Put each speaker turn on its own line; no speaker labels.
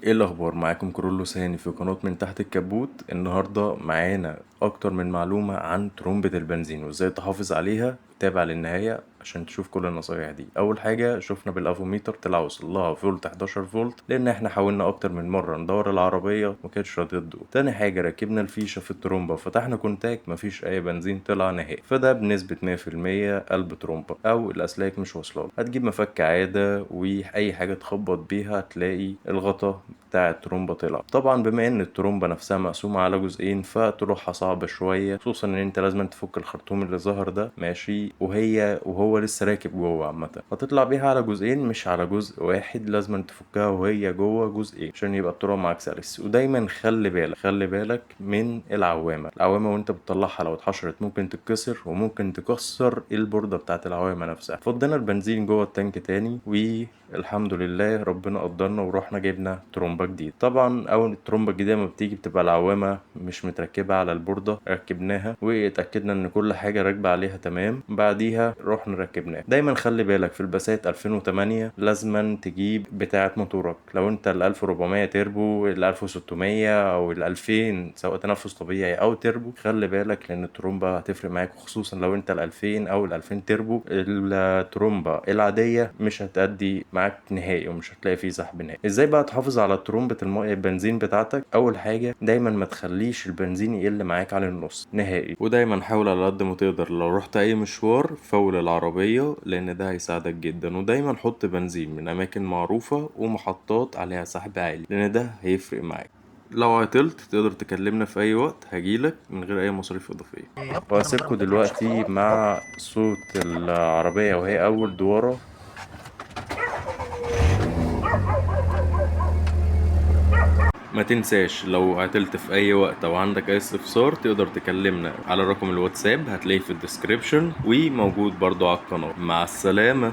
ايه الاخبار؟ معاكم كرولوس هاني في قناة من تحت الكبوت. النهاردة معانا اكتر من معلومة عن ترمبة البنزين وازاي تحافظ عليها. تابع للنهاية عشان تشوف كل النصايح دي. اول حاجة شفنا بالافوميتر طلع وصل لها فولت 11 فولت، لان احنا حاولنا اكتر من مرة ندور العربية ومكانتش راضية تدور. تاني حاجة ركبنا الفيشة في الترومبة وفتحنا كونتاك، مفيش اي بنزين طلع نهائي، فده بنسبة 100% قلب ترومبة او الاسلاك مش واصلة. هتجيب مفك عادة واي حاجة تخبط بيها هتلاقي الغطا بتاع الترومبة طلع. طبعا بما ان الترومبة نفسها مقسومة على جزئين فطلوعها صعبة شوية، خصوصا ان انت لازم تفك الخرطوم اللي ظهر ده ماشي وهو لسه راكب جوه. عامة هتطلع بيها على جزئين مش على جزء واحد، لازم تفكها وهي جوه جزئين عشان يبقى الطلوع معاك سلس. ودايما خلي بالك من العوامة وانت بتطلعها، لو اتحشرت ممكن تتكسر وممكن تكسر البوردة بتاعت العوامة نفسها. فضينا البنزين جوه التانك تاني والحمد لله ربنا قدرنا ورحنا جبنا ترومبة جديد. طبعا اول الترومبة الجديدة ما بتيجي بتبقى العوامة مش متركبة على البوردة، ركبناها واتأكدنا ان كل حاجة راكبة عليها تمام، بعديها رحنا ركبناها. دايما خلي بالك في الباسات 2008 لازما تجيب بتاعة موتورك. لو انت ال 1400 تربو، ال 1600 او ال 2000 سواء تنفس طبيعي او تربو، خلي بالك لان الترومبة هتفرق معاك، خصوصا لو انت ال 2000 او ال 2000 تربو. الترومبة العادية مش هتأدي معاك نهائي ومش هتلاقي فيه سحب نهائي. ازاي بقى تحافظ على ترومبة البنزين بتاعتك؟ اول حاجة دايما ما تخليش البنزين يقل معاك عن النص نهائي، ودايما حاول على قد ما تقدر لو رحت اي مشوار فول العربية لان ده هيساعدك جدا. ودايما حط بنزين من اماكن معروفة ومحطات عليها سحب عالي لان ده هيفرق معاك. لو عطلت تقدر تكلمنا في اي وقت، هجيلك من غير اي مصاريف اضافية. وهسيبكوا دلوقتي مع صوت العربية وهي اول دوارة. ما تنساش لو عطلت في اي وقت او عندك اي استفسار تقدر تكلمنا على رقم الواتساب، هتلاقيه في الديسكريبشن وموجود برضو على القناة. مع السلامة.